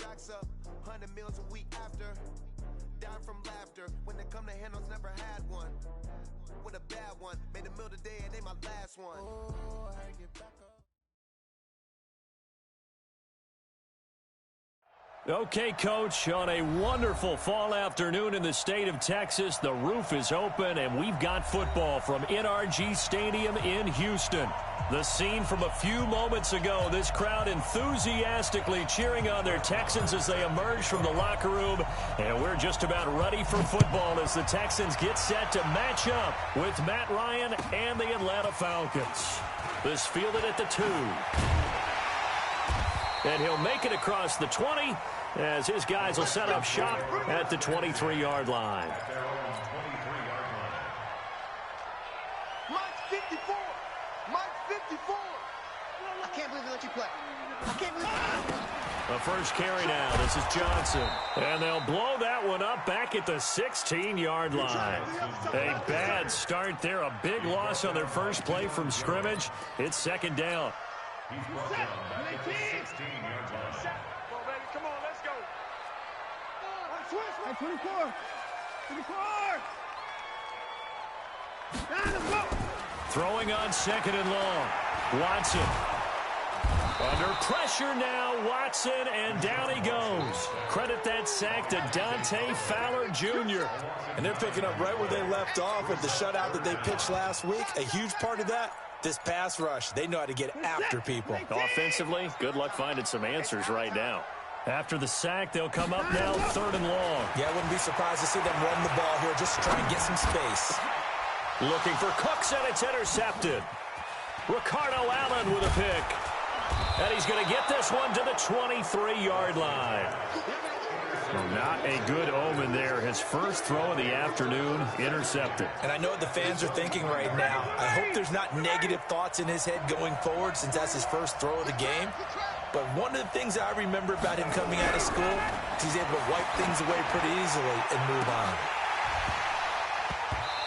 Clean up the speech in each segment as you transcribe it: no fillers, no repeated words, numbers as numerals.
racks up, 100 meals a week after. Down from laughter, when they come to handles, never had one. With a bad one, made a meal today and they my last one. Oh, I get back up. Okay, Coach, on a wonderful fall afternoon in the state of Texas, the roof is open, and we've got football from NRG Stadium in Houston. The scene from a few moments ago, this crowd enthusiastically cheering on their Texans as they emerge from the locker room, and we're just about ready for football as the Texans get set to match up with Matt Ryan and the Atlanta Falcons. This fielded at the 2. And he'll make it across the 20 as his guys will set up shop at the 23-yard line. Mike 54! Mike 54! I can't believe they let you play. I can't believe The first carry now. This is Johnson. And they'll blow that one up back at the 16-yard line. A bad start there. A big loss on their first play from scrimmage. It's second down. He's brought down back at the 16-yard line. Come on, baby. Come on, let's go. Switch, 24. 24. Let's go. Throwing on second and long. Watson. Under pressure now, Watson, and down he goes. Credit that sack to Dante Fowler Jr. And they're picking up right where they left off with the shutout that they pitched last week. A huge part of that, this pass rush. They know how to get after people. Offensively, good luck finding some answers right now. After the sack, they'll come up now third and long. Yeah, I wouldn't be surprised to see them run the ball here just to try and get some space. Looking for Cooks, and it's intercepted. Ricardo Allen with a pick. And he's going to get this one to the 23-yard line. Not a good omen there. His first throw of the afternoon intercepted. And I know what the fans are thinking right now. I hope there's not negative thoughts in his head going forward since that's his first throw of the game. But one of the things I remember about him coming out of school is he's able to wipe things away pretty easily and move on.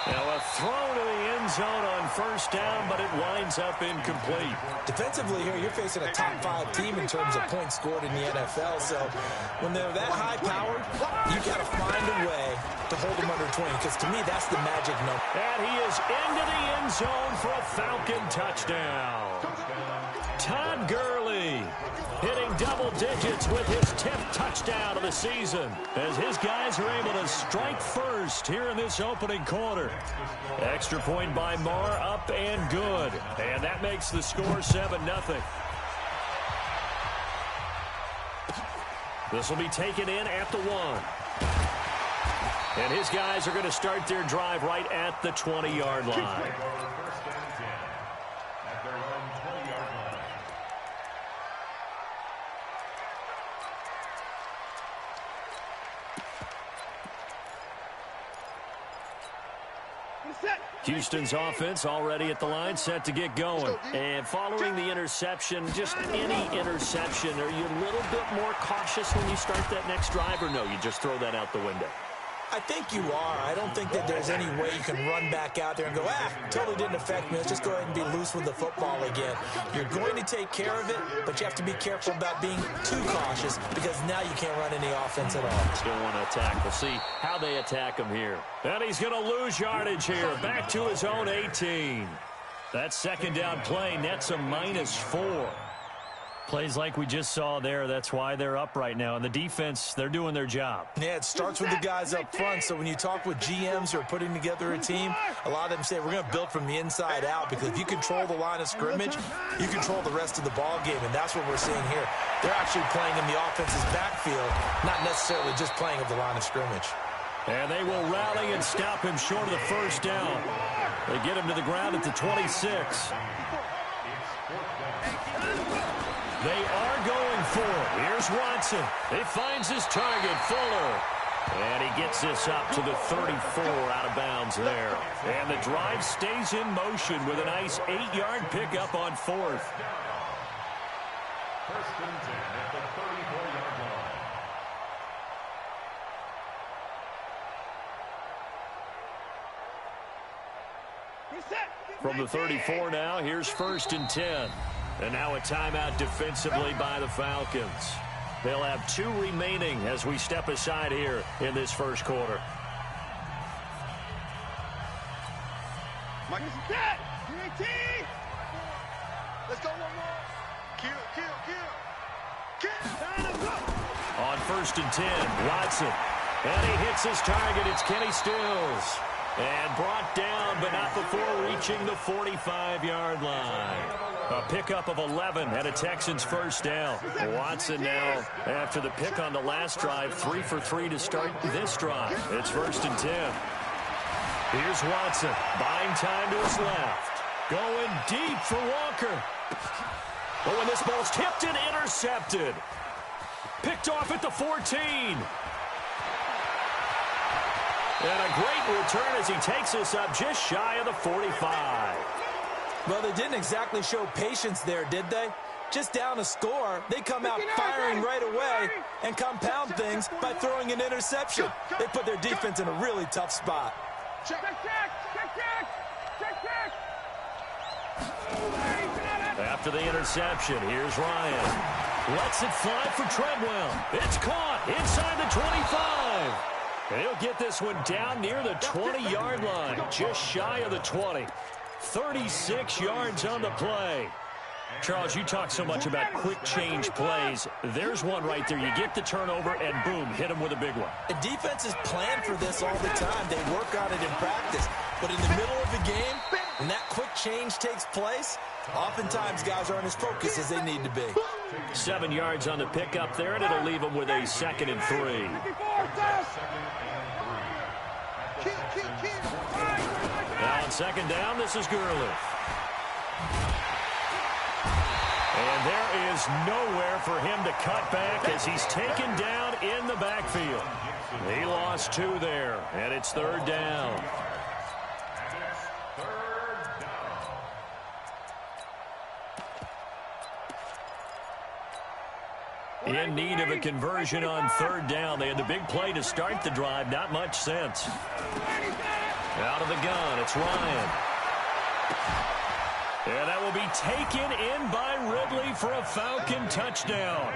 Now a throw to the end zone on first down, but it winds up incomplete. Defensively here, you're facing a top 5 team in terms of points scored in the NFL. So when they're that high-powered, you got to find a way to hold them under 20, because to me, that's the magic number. And he is into the end zone for a Falcon touchdown. Todd Gurley hitting double digits with his 10th touchdown of the season as his guys are able to strike first here in this opening quarter. Extra point by Marr, up and good. And that makes the score 7-0. This will be taken in at the 1. And his guys are going to start their drive right at the 20-yard line. Houston's offense already at the line, set to get going. And following the interception, just any interception, are you a little bit more cautious when you start that next drive, or no, you just throw that out the window? I think you are. I don't think that there's any way you can run back out there and go, totally didn't affect me. Let's just go ahead and be loose with the football again. You're going to take care of it, but you have to be careful about being too cautious because now you can't run any offense at all. Still want to attack. We'll see how they attack him here. And he's going to lose yardage here. Back to his own 18. That second down play nets a -4. Plays like we just saw there, that's why they're up right now. And the defense, they're doing their job. Yeah, it starts with the guys up front. So when you talk with GMs who are putting together a team, a lot of them say we're going to build from the inside out, because if you control the line of scrimmage, you control the rest of the ball game, and that's what we're seeing here. They're actually playing in the offense's backfield, not necessarily just playing of the line of scrimmage. And they will rally and stop him short of the first down. They get him to the ground at the 26. They are going for it. Here's Watson. He finds his target, Fuller. And he gets this up to the 34, out of bounds there. And the drive stays in motion with a nice 8-yard pickup on 4th. First and 10 at the 34-yard line. From the 34 now, here's first and 10. And now a timeout defensively by the Falcons. They'll have 2 remaining as we step aside here in this first quarter. Mike is set. 18. Let's go one more. Kill. On 1st and 10, Watson. And he hits his target. It's Kenny Stills. And brought down, but not before reaching the 45-yard line. A pickup of 11 and a Texans first down. Watson now, after the pick on the last drive, 3 for 3 to start this drive. It's 1st and 10. Here's Watson, buying time to his left. Going deep for Walker. Oh, and this ball's tipped and intercepted. Picked off at the 14. And a great return as he takes us up just shy of the 45. Well, they didn't exactly show patience there, did they? Just down a score, they come out firing right away and compound things by throwing an interception. They put their defense in a really tough spot. Check. After the interception, here's Ryan. Lets it fly for Treadwell. It's caught inside the 25. And he'll get this one down near the 20-yard line, just shy of the 20. 36 yards on the play. Charles, you talk so much about quick change plays. There's one right there. You get the turnover, and boom, hit him with a big one. The defenses plan for this all the time. They work on it in practice. But in the middle of the game, when that quick change takes place, oftentimes guys aren't as focused as they need to be. 7 yards on the pickup there, and it'll leave them with a 2nd and 3. Now on 2nd down, this is Gurley. And there is nowhere for him to cut back as he's taken down in the backfield. He lost 2 there, and it's 3rd down. In need of a conversion on 3rd down. They had the big play to start the drive. Not much sense. Out of the gun, it's Ryan. And that will be taken in by Ridley for a Falcon touchdown.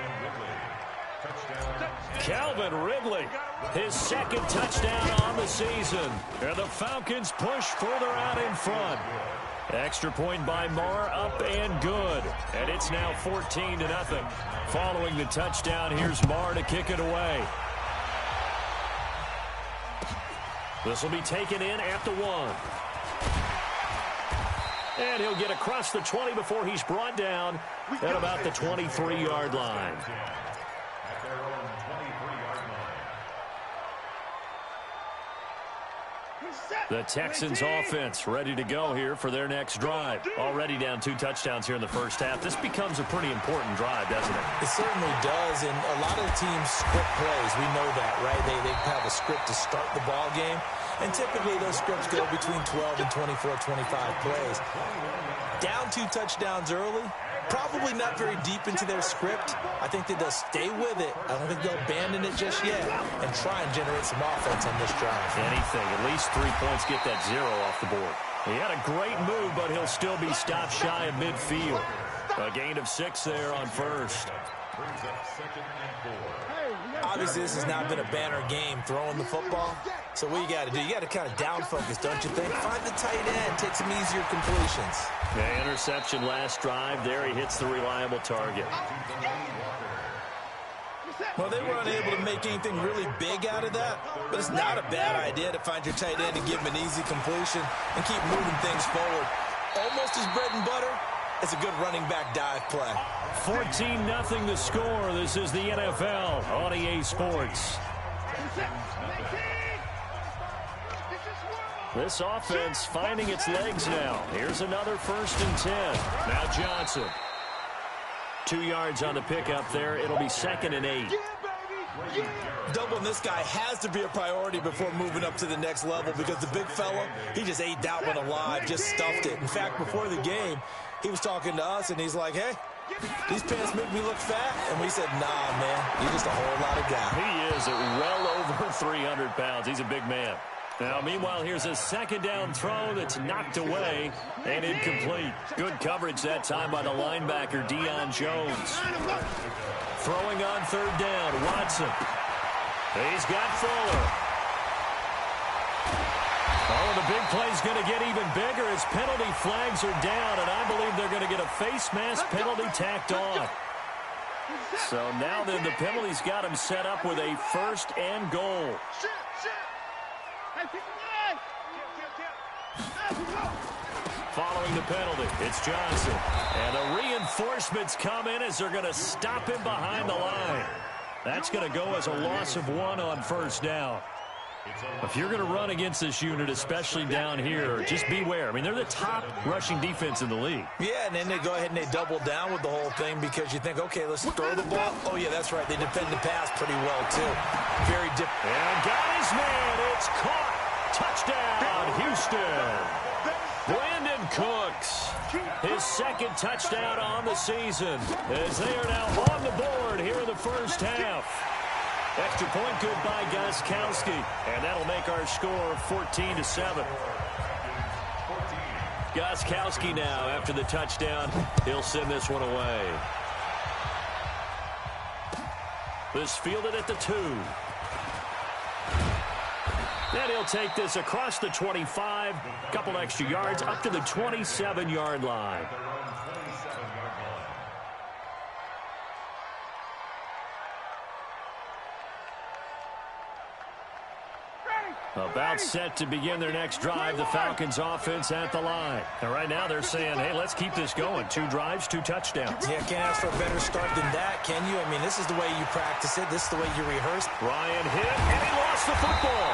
Calvin Ridley, his 2nd touchdown on the season. And the Falcons push further out in front. Extra point by Marr, up and good. And it's now 14-0. Following the touchdown, here's Marr to kick it away. This will be taken in at the 1. And he'll get across the 20 before he's brought down at about the 23-yard line. The Texans offense ready to go here for their next drive. Already down 2 touchdowns here in the first half. This becomes a pretty important drive, doesn't it? It certainly does, and a lot of teams script plays. We know that, right? They have a script to start the ball game, and typically those scripts go between 12 and 24, 25 plays. Down 2 touchdowns early, probably not very deep into their script. I think that they'll stay with it. I don't think they'll abandon it just yet and try and generate some offense on this drive. Anything, at least 3 points, get that 0 off the board. He had a great move, but he'll still be stopped shy of midfield. A gain of 6 there on 1st. Obviously, this has not been a banner game throwing the football. So what you got to do, you got to kind of down focus, don't you think? Find the tight end, take some easier completions. The interception last drive. There he hits the reliable target. Well, they were unable to make anything really big out of that, but it's not a bad idea to find your tight end and give him an easy completion and keep moving things forward. Almost his bread and butter. It's a good running back dive play. 14-0 the score. This is the NFL on EA Sports. This offense finding its legs now. Here's another 1st and 10. Now Johnson. 2 yards on the pickup there. It'll be 2nd and 8. Doubling this guy has to be a priority before moving up to the next level because the big fella, he just ate that one alive, just stuffed it. In fact, before the game, he was talking to us, and he's like, hey, these pants make me look fat. And we said, nah, man, you're just a whole lot of guy. He is at well over 300 pounds. He's a big man. Now, meanwhile, here's a second down throw that's knocked away and incomplete. Good coverage that time by the linebacker, Deion Jones. Throwing on third down, Watson. He's got Fuller. Oh, the big play's going to get even bigger as penalty flags are down, and I believe they're going to get a face mask penalty tacked on. So now then the penalty's got him set up with a first and goal. Following the penalty, it's Johnson. And the reinforcements come in as they're going to stop him behind the line. That's going to go as a loss of 1 on first down. If you're going to run against this unit, especially down here, just beware. I mean, they're the top rushing defense in the league. Yeah, and then they go ahead and they double down with the whole thing because you think, okay, let's throw the ball. Oh, yeah, that's right. They defend the pass pretty well, too. Very different. And got his man. It's caught. Touchdown, Houston. Brandon Cooks, his second touchdown on the season as they are now on the board here in the first half. Extra point good by Gostkowski, and that'll make our score 14-7. Gostkowski now, after the touchdown, he'll send this one away. This fielded at the 2. And he'll take this across the 25, couple extra yards, up to the 27-yard line. About set to begin their next drive, the Falcons offense at the line. And right now they're saying, hey, let's keep this going. 2 drives, 2 touchdowns. Yeah, can't ask for a better start than that, can you? I mean, this is the way you practice it. This is the way you rehearse. Ryan hit, and he lost the football.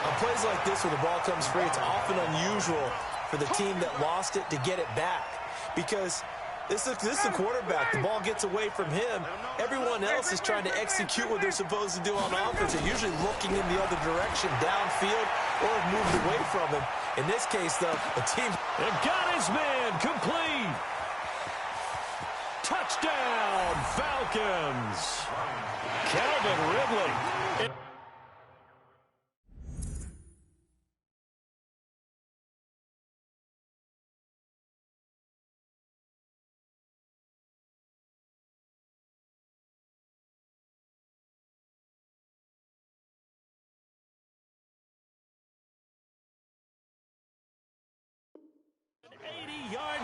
On plays like this where the ball comes free, it's often unusual for the team that lost it to get it back. Because this is the quarterback. The ball gets away from him. Everyone else is trying to execute what they're supposed to do on offense. They're usually looking in the other direction, downfield, or have moved away from him. In this case, though, a team... And got his man complete. Touchdown, Falcons. Calvin Ridley.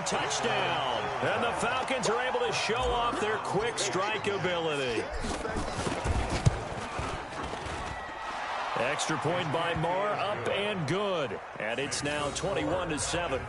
Touchdown. And the Falcons are able to show off their quick strike ability. Extra point by Moore, up and good. And it's now 21-7.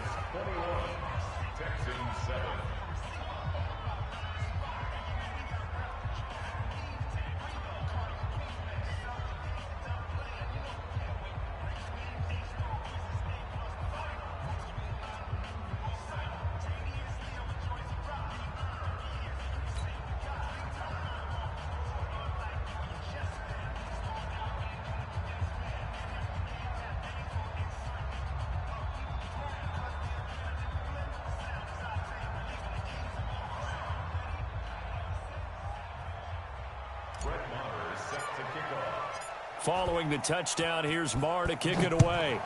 Following the touchdown, here's Marr to kick it away.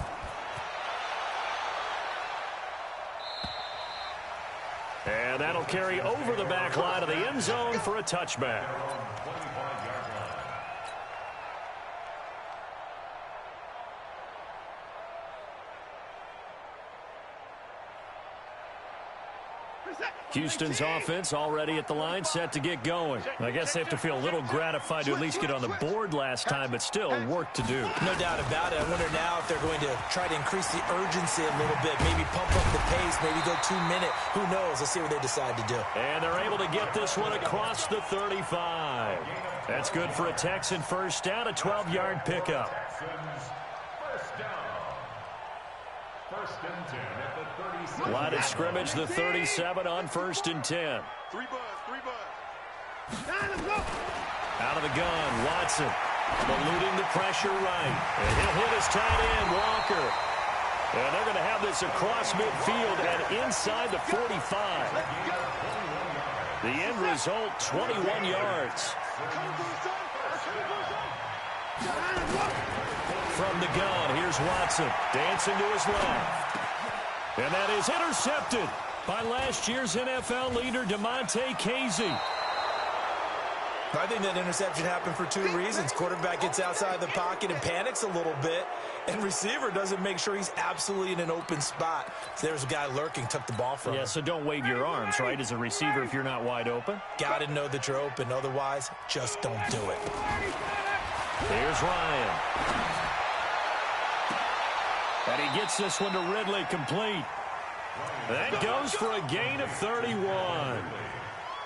And that'll carry over the back line of the end zone for a touchback. Houston's offense already at the line, set to get going. I guess they have to feel a little gratified to at least get on the board last time, but still work to do. No doubt about it. I wonder now if they're going to try to increase the urgency a little bit, maybe pump up the pace, maybe go 2-minute. Who knows? Let's see what they decide to do. And they're able to get this one across the 35. That's good for a Texan first down, a 12-yard pickup. First and 10 at the 37. Line of scrimmage, the 37 on 1st and 10. 3 bud. Out of the gun, Watson eluding the pressure right. And he'll hit his tight end, Walker. And they're going to have this across midfield and inside the 45. The end result, 21 yards. From From the gun, here's Watson, dancing to his left. And that is intercepted by last year's NFL leader, DeMonte Casey. I think that interception happened for two reasons. Quarterback gets outside the pocket and panics a little bit, and receiver doesn't make sure he's absolutely in an open spot. So there's a guy lurking, took the ball from him. Yeah, so don't wave your arms, right, as a receiver if you're not wide open. Got to know that you're open. Otherwise, just don't do it. Here's Ryan. And he gets this one to Ridley, complete. That goes for a gain of 31.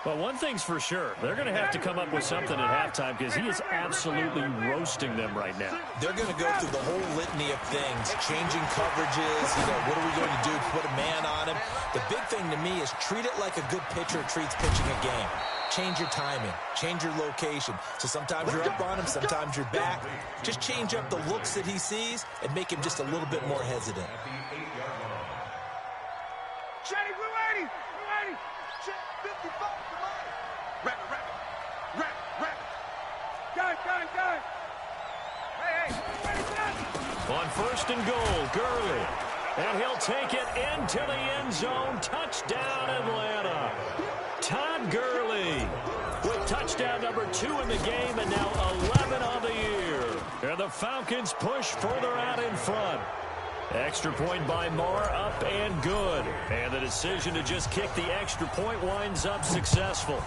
But one thing's for sure, they're going to have to come up with something at halftime because he is absolutely roasting them right now. They're going to go through the whole litany of things, changing coverages, what are we going to do to put a man on him? The big thing to me is treat it like a good pitcher treats pitching a game. Change your timing, change your location. So sometimes you're up on him, sometimes you're back. Just change up the looks that he sees and make him just a little bit more hesitant. Jenny, we're ready. 55, come on. Rapid. Got it. Hey, ready. On first and goal, Gurley. And he'll take it into the end zone. Touchdown, Atlanta. Todd Gurley with touchdown number 2 in the game and now 11 on the year. And the Falcons push further out in front. Extra point by Marr, up and good. And the decision to just kick the extra point winds up successful.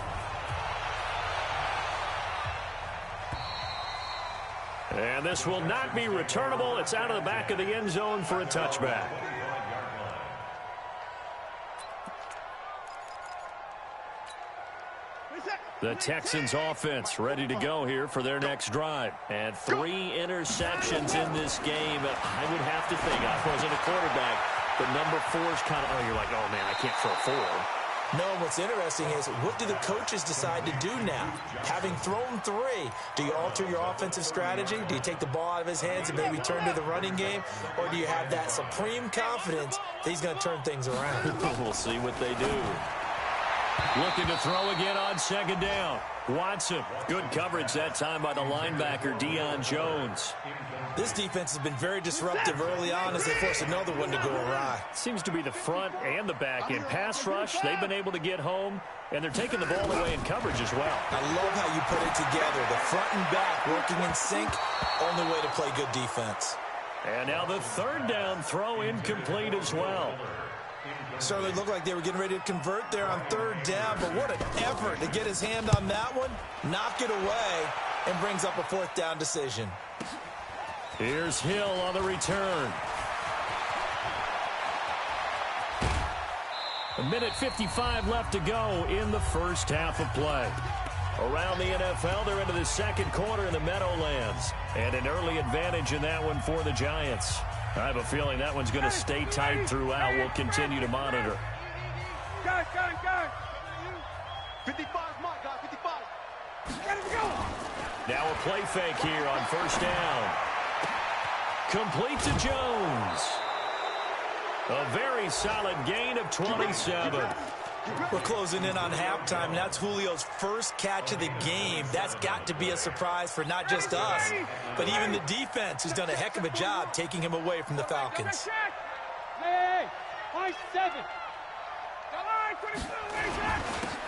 And this will not be returnable. It's out of the back of the end zone for a touchback. The Texans offense ready to go here for their next drive. And 3 interceptions in this game. I would have to think, I wasn't a quarterback, but number 4 is kind of, you're like, oh man, I can't throw 4. No, what's interesting is, what do the coaches decide to do now? Having thrown 3, do you alter your offensive strategy? Do you take the ball out of his hands and maybe turn to the running game? Or do you have that supreme confidence that he's going to turn things around? We'll see what they do. Looking to throw again on second down. Watson, good coverage that time by the linebacker, Deion Jones. This defense has been very disruptive early on as they force another one to go awry. Seems to be the front and the back end. Pass rush, they've been able to get home, and they're taking the ball away in coverage as well. I love how you put it together. The front and back working in sync, only way to play good defense. And now the third down throw incomplete as well. Certainly looked like they were getting ready to convert there on third down, but what an effort to get his hand on that one, knock it away, and brings up a 4th down decision. Here's Hill on the return. 1:55 left to go in the first half of play. Around the NFL, they're into the second quarter in the Meadowlands, and an early advantage in that one for the Giants. I have a feeling that one's going to stay tight throughout. We'll continue to monitor. Got it. 55, mark, guys, 55. Get it, go. Now a play fake here on first down. Complete to Jones. A very solid gain of 27. We're closing in on halftime, and that's Julio's first catch of the game. That's got to be a surprise for not just us, but even the defense, who's done a heck of a job taking him away from the Falcons. Hey, 7.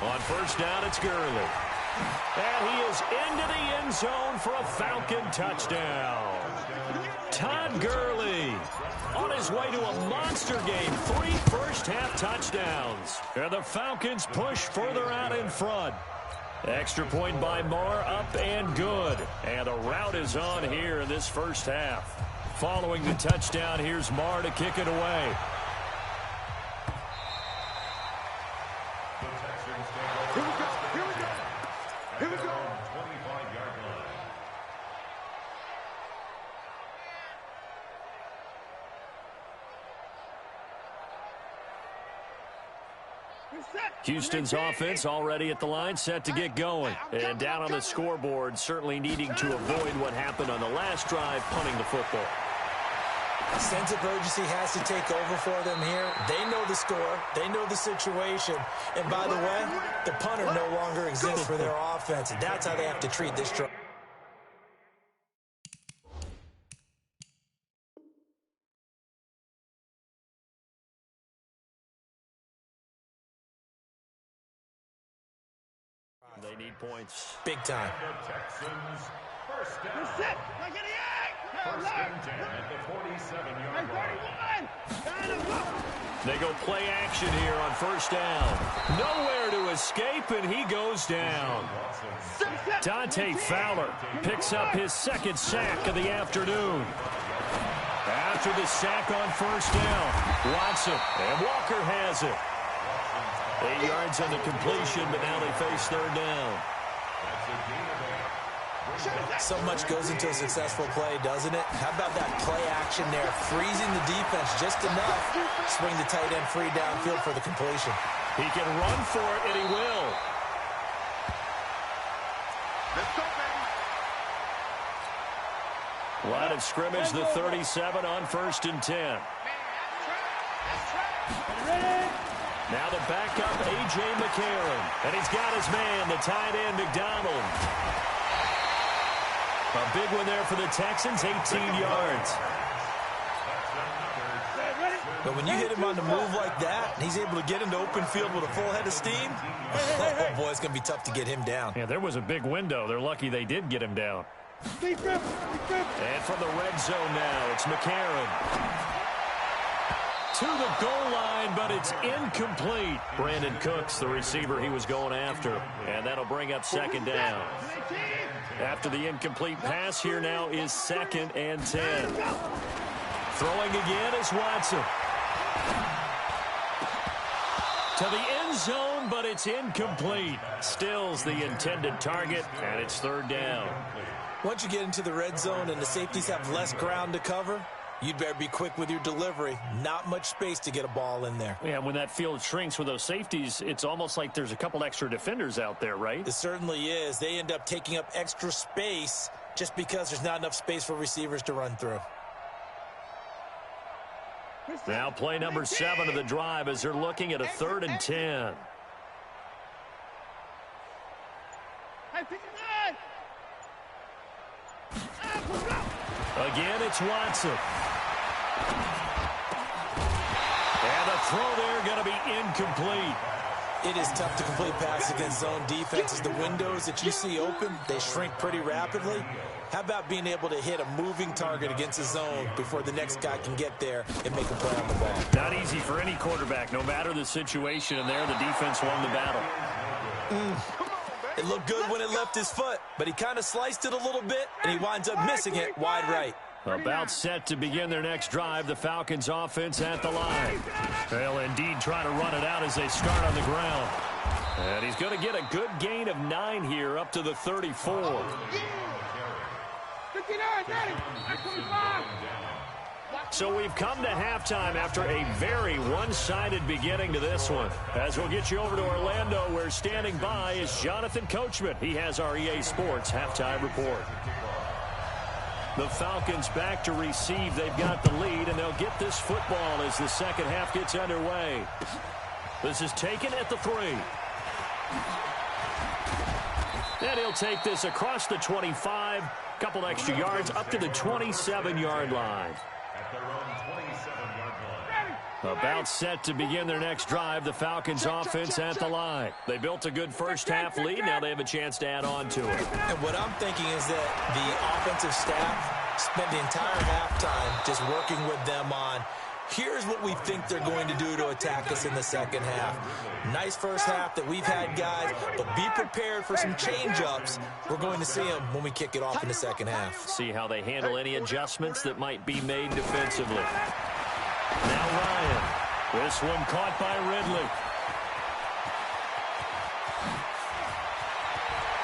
On first down, it's Gurley. And he is into the end zone for a Falcon touchdown. Todd Gurley on his way to a monster game. 3 first-half touchdowns. And the Falcons push further out in front. Extra point by Marr, up and good. And the route is on here in this first half. Following the touchdown, here's Marr to kick it away. Here we go. 25-yard line. Houston's offense already at the line, set to get going. And down on the scoreboard, certainly needing to avoid what happened on the last drive, punting the football. A sense of urgency has to take over for them here. They know the score. They know the situation. And by the way, the punter no longer exists for their offense. And that's how they have to treat this drive. points. Big time. The Texans, first down. First and 10 at the 47-yard line. They go play action here on first down. Nowhere to escape, and he goes down. Dante Fowler picks up his second sack of the afternoon. After the sack on first down, Watson and Walker has it. 8 yards on the completion, but now they face third down. So much goes into a successful play, doesn't it? How about that play action there, freezing the defense just enough, swing the tight end free downfield for the completion. He can run for it, and he will. Let's go, baby. Line of scrimmage, the 37 on first and 10. Now the backup, A.J. McCarron. And he's got his man, the tight end, McDonald. A big one there for the Texans, 18 yards. But when you hit him on the move like that, and he's able to get into open field with a full head of steam, oh boy, it's going to be tough to get him down. Yeah, there was a big window. They're lucky they did get him down. And from the red zone now, it's McCarron. To the goal line, but it's incomplete. Brandon Cooks, the receiver he was going after. And that'll bring up second down. After the incomplete pass, here now is second and 10. Throwing again is Watson. To the end zone, but it's incomplete. Still's the intended target, and it's third down. Once you get into the red zone and the safeties have less ground to cover, you'd better be quick with your delivery. Not much space to get a ball in there. Yeah, when that field shrinks with those safeties, it's almost like there's a couple extra defenders out there, right? It certainly is. They end up taking up extra space just because there's not enough space for receivers to run through. Now play number 7 of the drive as they're looking at a 3rd and 10. Again, it's Watson. And the throw there going to be incomplete. It is tough to complete passes against zone defenses. The windows that you see open, they shrink pretty rapidly. How about being able to hit a moving target against a zone before the next guy can get there and make a play on the ball? Not easy for any quarterback, no matter the situation, and there the defense won the battle. It looked good when it left his foot, but he kind of sliced it a little bit, and he winds up missing it wide right. About set to begin their next drive, the Falcons offense at the line. They'll indeed try to run it out as they start on the ground. And he's going to get a good gain of 9 here up to the 34. So we've come to halftime after a very one-sided beginning to this one. As we'll get you over to Orlando, where standing by is Jonathan Coachman. He has our EA Sports halftime report. The Falcons back to receive. They've got the lead, and they'll get this football as the second half gets underway. This is taken at the 3. And he'll take this across the 25, couple extra yards up to the 27-yard line. About set to begin their next drive, the Falcons offense at the line. They built a good first half lead. Now they have a chance to add on to it. And what I'm thinking is that the offensive staff spent the entire halftime just working with them on, here's what we think they're going to do to attack us in the second half. Nice first half that we've had, guys, but be prepared for some change-ups. We're going to see them when we kick it off in the second half. See how they handle any adjustments that might be made defensively. Now Ryan. This one caught by Ridley.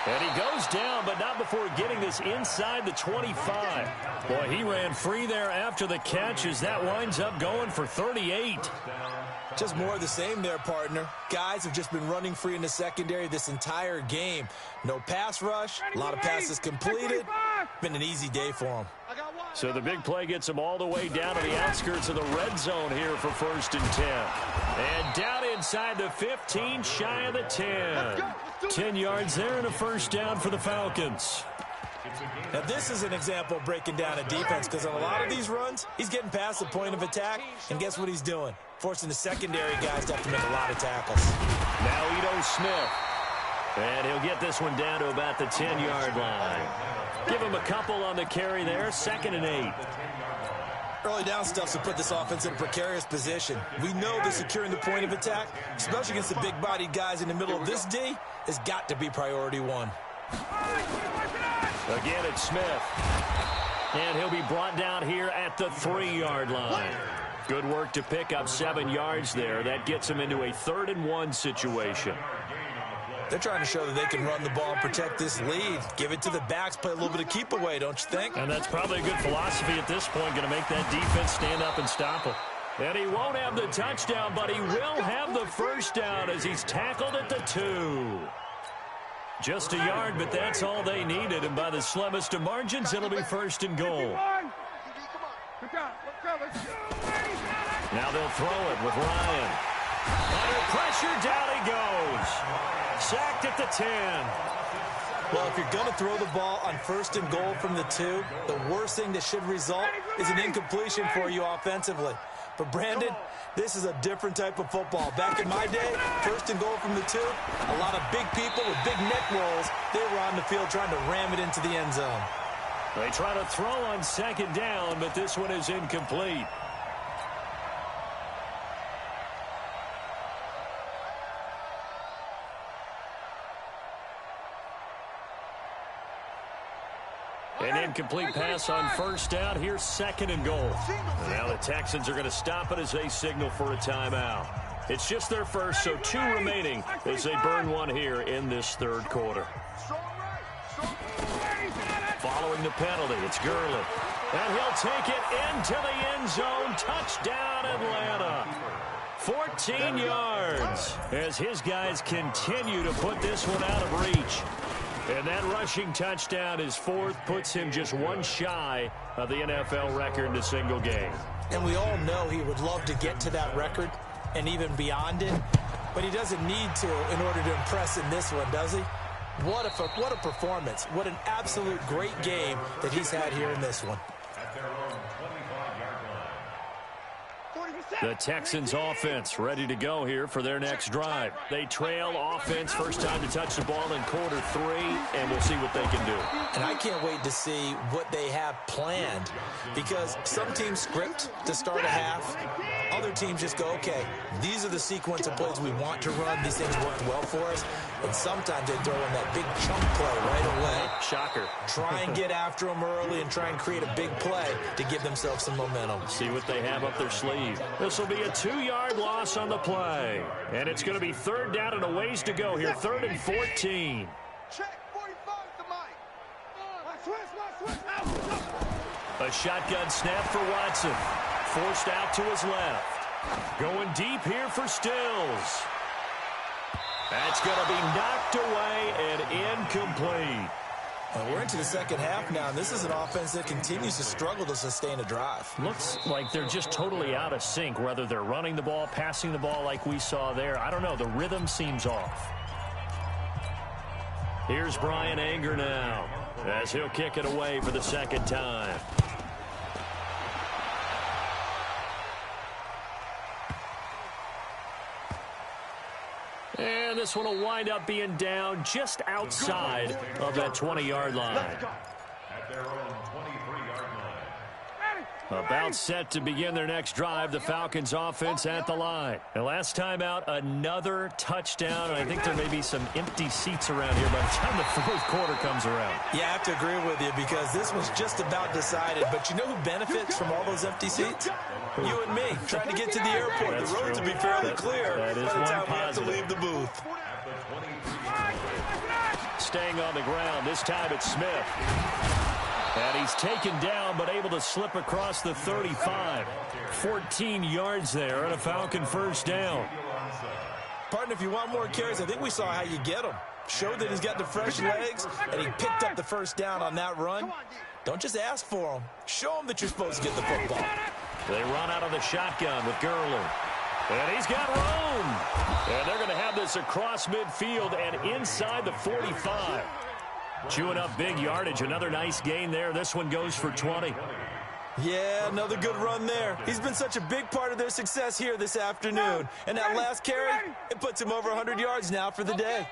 And he goes down, but not before getting this inside the 25. Boy, he ran free there after the catch as that winds up going for 38. Just more of the same there, partner. Guys have just been running free in the secondary this entire game. No pass rush, a lot of passes completed. Been an easy day for them. So the big play gets them all the way down to the outskirts of the red zone here for 1st and 10. And down inside the 15, shy of the 10. 10 yards there and a first down for the Falcons. Now this is an example of breaking down a defense, because on a lot of these runs, he's getting past the point of attack, and guess what he's doing? Forcing the secondary guys to have to make a lot of tackles. Now Ito Smith. And he'll get this one down to about the 10-yard line. Give him a couple on the carry there, 2nd and 8. Early down stuff to put this offense in a precarious position. We know that securing the point of attack, especially against the big-bodied guys in the middle of this D, has got to be priority one. Again, it's Smith. And he'll be brought down here at the 3-yard line. Good work to pick up 7 yards there. That gets him into a 3rd and 1 situation. They're trying to show that they can run the ball and protect this lead. Give it to the backs, play a little bit of keep away, don't you think? And that's probably a good philosophy at this point, going to make that defense stand up and stop him. And he won't have the touchdown, but he will have the first down as he's tackled at the 2. Just a yard, but that's all they needed. And by the slimmest of margins, it'll be 1st and goal. Now they'll throw it with Ryan. Under pressure, down he goes. Sacked at the 10. Well, if you're going to throw the ball on 1st and goal from the 2, the worst thing that should result is an incompletion for you offensively. But, Brandon, this is a different type of football. Back in my day, 1st and goal from the 2, a lot of big people with big neck rolls, they were on the field trying to ram it into the end zone. They try to throw on 2nd down, but this one is incomplete. An incomplete pass on 1st down. Here's 2nd and goal. And now the Texans are going to stop it as they signal for a timeout. It's just their first, so 2 remaining as they burn one here in this 3rd quarter. Following the penalty, it's Gurley. And he'll take it into the end zone. Touchdown, Atlanta. 14 yards as his guys continue to put this one out of reach. And that rushing touchdown is 4th, puts him just 1 shy of the NFL record in a single game. And we all know he would love to get to that record and even beyond it, but he doesn't need to in order to impress in this one, does he? What a performance. What an absolute great game that he's had here in this one. The Texans offense ready to go here for their next drive. They trail offense, first time to touch the ball in quarter 3, and we'll see what they can do. And I can't wait to see what they have planned, because some teams script to start a half. Other teams just go, okay, these are the sequence of plays we want to run. These things work well for us. And sometimes they throw in that big chunk play right away. Shocker. Try and get after them early and try and create a big play to give themselves some momentum. See what they have up their sleeve. This will be a 2-yard loss on the play. And it's going to be 3rd down and a ways to go here. 3rd and 14. A shotgun snap for Watson. Forced out to his left. Going deep here for Stills. That's going to be knocked away and incomplete. We're into the 2nd half now, and this is an offense that continues to struggle to sustain a drive. Looks like they're just totally out of sync, whether they're running the ball, passing the ball like we saw there. I don't know. The rhythm seems off. Here's Brian Anger now as he'll kick it away for the 2nd time. And this one will wind up being down just outside of that 20-yard line. At their own 23-yard line. About set to begin their next drive, the Falcons offense at the line. And last time out, another touchdown. And I think there may be some empty seats around here by the time the 4th quarter comes around. Yeah, I have to agree with you because this was just about decided. But you know who benefits from all those empty seats? You and me, trying to get to the airport. That's the roads true. will be fairly clear that is by the time we have to positive. leave the booth. Staying on the ground, this time it's Smith. And he's taken down, but able to slip across the 35. 14 yards there and a Falcon first down. Partner, if you want more carries, I think we saw how you get them. Showed that he's got the fresh legs, and he picked up the first down on that run. Don't just ask for them. Show them that you're supposed to get the football. They run out of the shotgun with Gurley. And he's got room. And they're going to have this across midfield and inside the 45. Chewing up big yardage. Another nice gain there. This one goes for 20. Yeah, another good run there. He's been such a big part of their success here this afternoon. And that last carry, it puts him over 100 yards now for the day.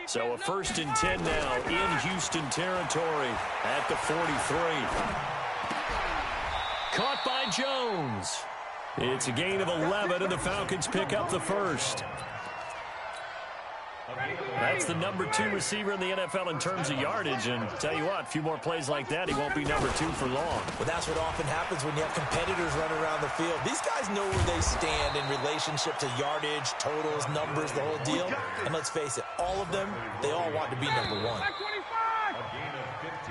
So a 1st and 10 now in Houston territory at the 43. Caught by Jones. It's a gain of 11, and the Falcons pick up the first. That's the number 2 receiver in the NFL in terms of yardage, and tell you what, a few more plays like that, he won't be number 2 for long. Well, that's what often happens when you have competitors running around the field. These guys know where they stand in relationship to yardage, totals, numbers, the whole deal. And let's face it, all of them, they all want to be number 1.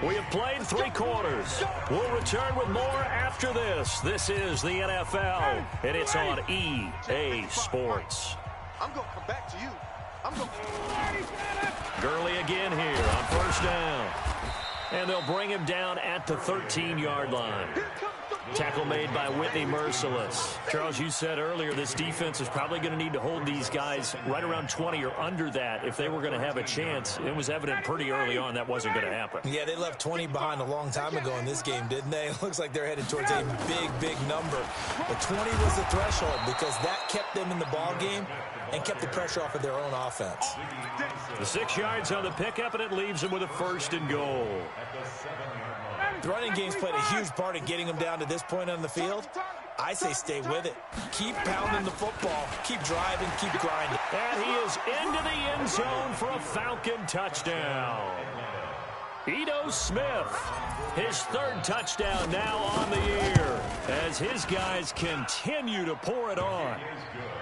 We have played 3 quarters. We'll return with more after this. This is the NFL, and it's on EA Sports. I'm going to come back to you. Gurley again here on 1st down. And they'll bring him down at the 13-yard line. Tackle made by Whitney Merciless. Charles, you said earlier this defense is probably going to need to hold these guys right around 20 or under that if they were going to have a chance. It was evident pretty early on that wasn't going to happen. Yeah, they left 20 behind a long time ago in this game, didn't they? It looks like they're headed towards a big number. But 20 was the threshold because that kept them in the ball game and kept the pressure off of their own offense. The 6 yards on the pickup, and it leaves them with a 1st and goal. The running game's played a huge part in getting them down to this point on the field. I say stay with it. Keep pounding the football. Keep driving. Keep grinding. And he is into the end zone for a Falcon touchdown. Ito Smith, his 3rd touchdown now on the year as his guys continue to pour it on.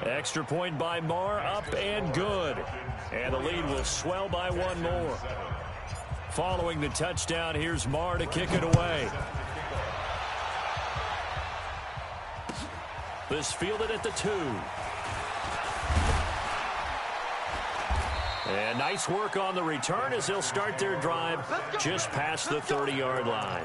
Extra point by Marr, up and good. And the lead will swell by 1 more. Following the touchdown, here's Marr to kick it away. This fielded at the 2. And nice work on the return as they'll start their drive just past the 30-yard line.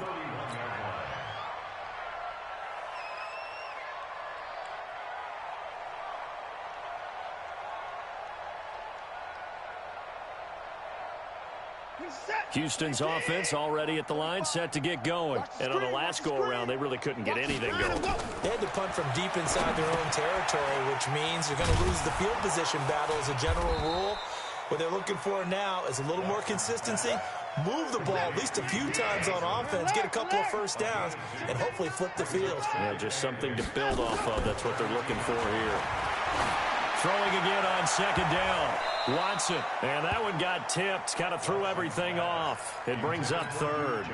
Houston's offense already at the line, set to get going. And on the last go-around, they really couldn't get anything going. They had to punt from deep inside their own territory, which means they're going to lose the field position battle as a general rule. What they're looking for now is a little more consistency, move the ball at least a few times on offense, get a couple of 1st downs, and hopefully flip the field. Yeah, just something to build off of. That's what they're looking for here. Throwing again on 2nd down. Watson, and that one got tipped, kind of threw everything off. It brings up 3rd.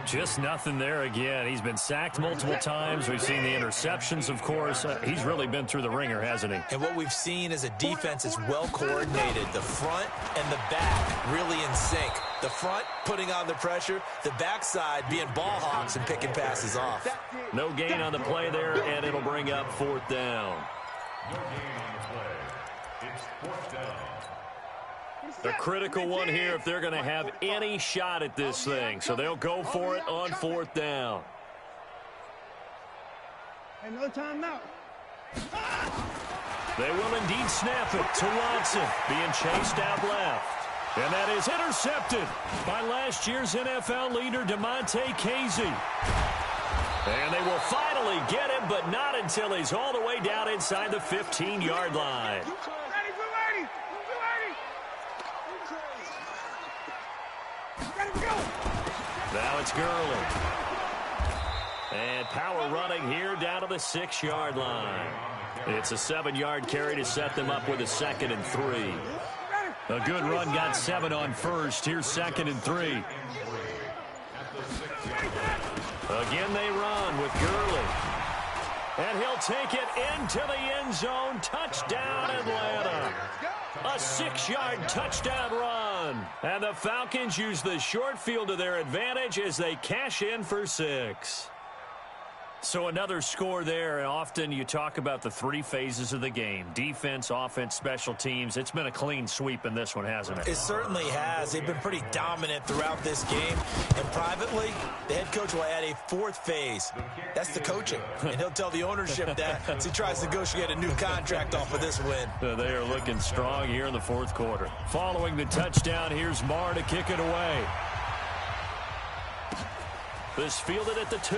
Just nothing there again. He's been sacked multiple times. We've seen the interceptions, of course. He's really been through the ringer, hasn't he? And what we've seen is a defense that's well coordinated. The front and the back really in sync. The front putting on the pressure, the backside being ball hawks and picking passes off. No gain on the play there, and it'll bring up 4th down. A critical one here if they're going to have any shot at this thing. So they'll go for it on 4th down. No timeout. They will indeed snap it to Watson, being chased out left. And that is intercepted by last year's NFL leader, DeMonte Casey. And they will finally get him, but not until he's all the way down inside the 15-yard line. Now it's Gurley. And power running here down to the 6-yard line. It's a 7-yard carry to set them up with a 2nd and 3. A good run got 7 on 1st. Here's 2nd and 3. Again they run with Gurley. And he'll take it into the end zone. Touchdown, Atlanta. A 6-yard touchdown run. And the Falcons use the short field to their advantage as they cash in for 6. So another score there, and often you talk about the 3 phases of the game. Defense, offense, special teams. It's been a clean sweep in this one, hasn't it? It certainly has. They've been pretty dominant throughout this game. And privately, the head coach will add a 4th phase. That's the coaching. And he'll tell the ownership that as he tries to negotiate a new contract off of this win. They are looking strong here in the 4th quarter. Following the touchdown, here's Marr to kick it away. This fielded at the 2.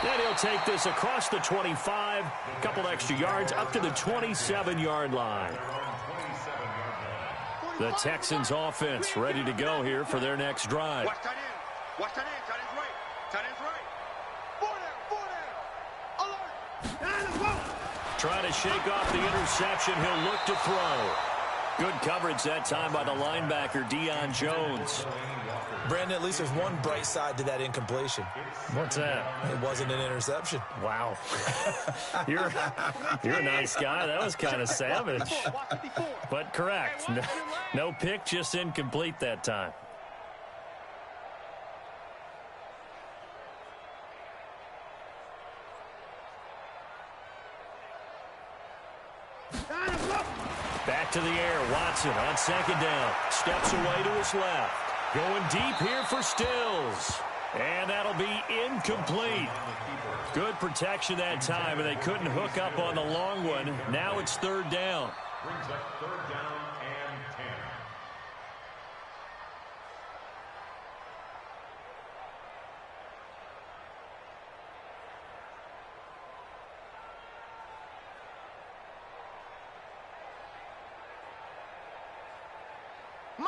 And he'll take this across the 25, a couple extra yards up to the 27-yard line. The Texans offense ready to go here for their next drive. Watch tight end. Watch tight end. Tight end's right. Tight end's right. 4 down. Alert. Trying to shake off the interception. He'll look to throw. Good coverage that time by the linebacker, Deion Jones. Brandon, at least there's one bright side to that incompletion. What's that? It wasn't an interception. Wow. You're a nice guy. That was kind of savage. But correct. No pick, just incomplete that time. Back to the air. Watson on second down. Steps away to his left. Going deep here for Stills. And that'll be incomplete. Good protection that time, and they couldn't hook up on the long one. Now it's third down. Brings up third down and 10.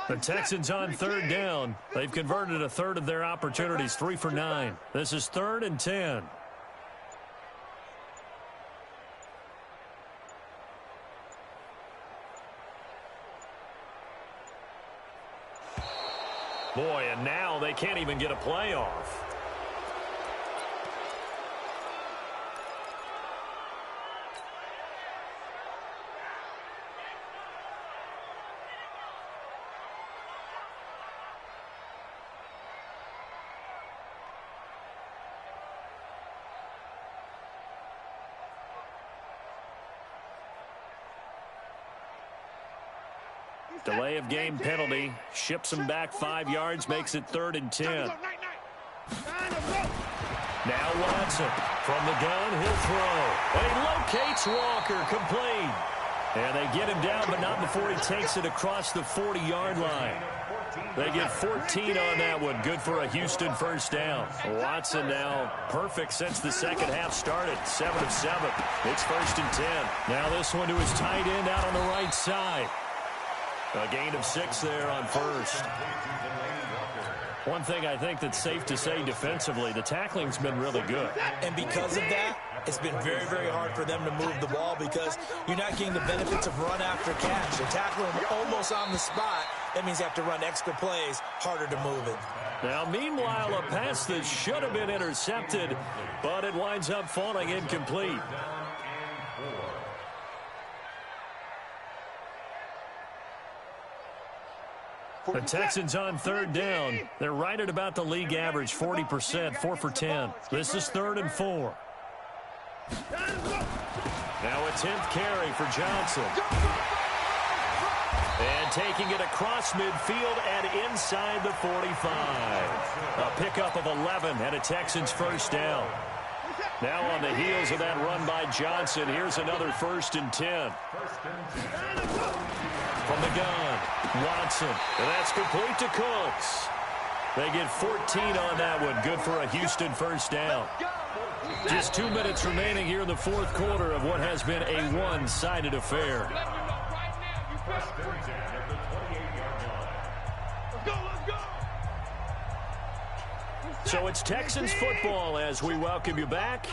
The Texans on third down. They've converted a third of their opportunities, 3 for 9. This is 3rd and 10. Boy, and now they can't even get a play off. Delay of game penalty. Ships him back 5 yards, makes it 3rd and 10. Now Watson from the gun, he'll throw. And he locates Walker, complete. And they get him down, but not before he takes it across the 40-yard line. They get 14 on that one. Good for a Houston first down. Watson now perfect since the second half started. 7 of 7. It's 1st and 10. Now this one to his tight end out on the right side. A gain of 6 there on first. One thing I think that's safe to say defensively, the tackling's been really good. And because of that, it's been very, very hard for them to move the ball because you're not getting the benefits of run after catch. You're tackling almost on the spot. That means you have to run extra plays, harder to move it. Now, meanwhile, a pass that should have been intercepted, but it winds up falling incomplete. The Texans on third down. They're right at about the league average, 40%, 4 for 10. This is 3rd and 4. Now a 10th carry for Johnson. And taking it across midfield and inside the 45. A pickup of 11 and a Texans first down. Now on the heels of that run by Johnson, here's another 1st and 10. From the gun, Watson, and that's complete to Cooks. They get 14 on that one. Good for a Houston first down. Just 2 minutes remaining here in the fourth quarter of what has been a one-sided affair. So it's Texans football as we welcome you back.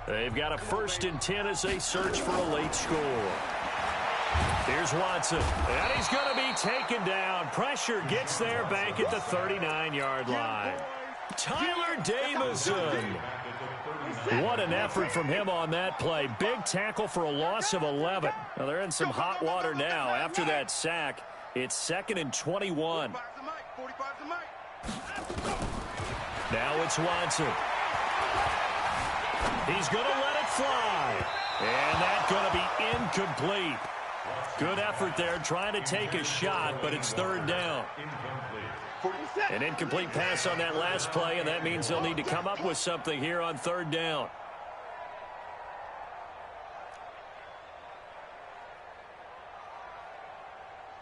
They've got a 1st and 10 as they search for a late score. Here's Watson, and he's going to be taken down. Pressure gets there back at the 39-yard line. Tyler Davison. What an effort from him on that play. Big tackle for a loss of 11. Now they're in some hot water now after that sack. It's 2nd and 21. Now it's Watson. He's going to let it fly. And that's going to be incomplete. Good effort there, trying to take a shot, but it's 3rd down. An incomplete pass on that last play, and that means they'll need to come up with something here on 3rd down.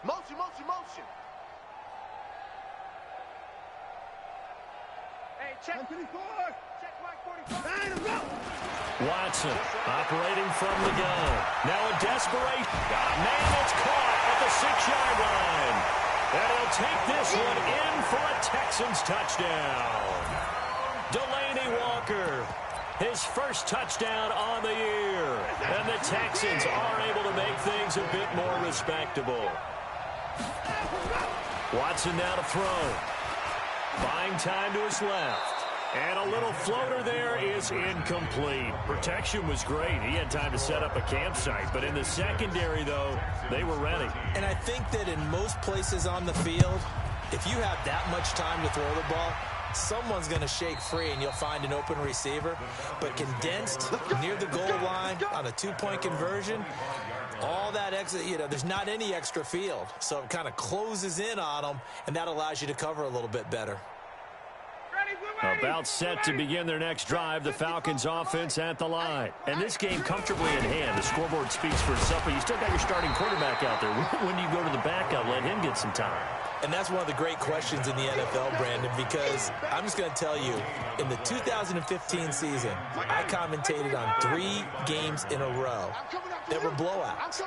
Motion, motion, motion. Hey, check. Check, Mike. Watson operating from the gun. Now a desperate. Got a man that's caught at the 6-yard line. And he'll take this one in for a Texans touchdown. Delaney Walker, his first touchdown on the year. And the Texans are able to make things a bit more respectable. Watson now to throw. Buying time to his left. And a little floater there is incomplete. Protection was great. He had time to set up a campsite. But in the secondary, though, they were ready. And I think that in most places on the field, if you have that much time to throw the ball, someone's going to shake free and you'll find an open receiver. But condensed near the goal line on a 2-point conversion, all that extra, there's not any extra field. So it kind of closes in on them, and that allows you to cover a little bit better. About set to begin their next drive, the Falcons offense at the line. And this game comfortably in hand. The scoreboard speaks for itself, but you still got your starting quarterback out there. When do you go to the backup, let him get some time? And that's one of the great questions in the NFL, Brandon, because I'm just going to tell you, in the 2015 season, I commentated on 3 games in a row that were blowouts.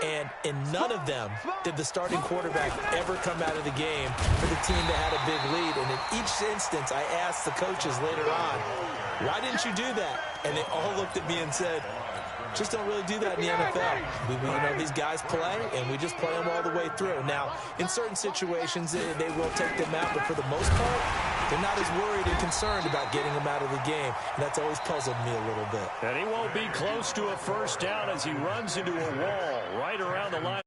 And in none of them did the starting quarterback ever come out of the game for the team that had a big lead. And in each instance, I asked the coaches later on, why didn't you do that? And they all looked at me and said, just don't really do that in the NFL. These guys play, and we just play them all the way through. Now, in certain situations, they will take them out, but for the most part, they're not as worried and concerned about getting them out of the game. And that's always puzzled me a little bit. And he won't be close to a first down as he runs into a wall right around the line.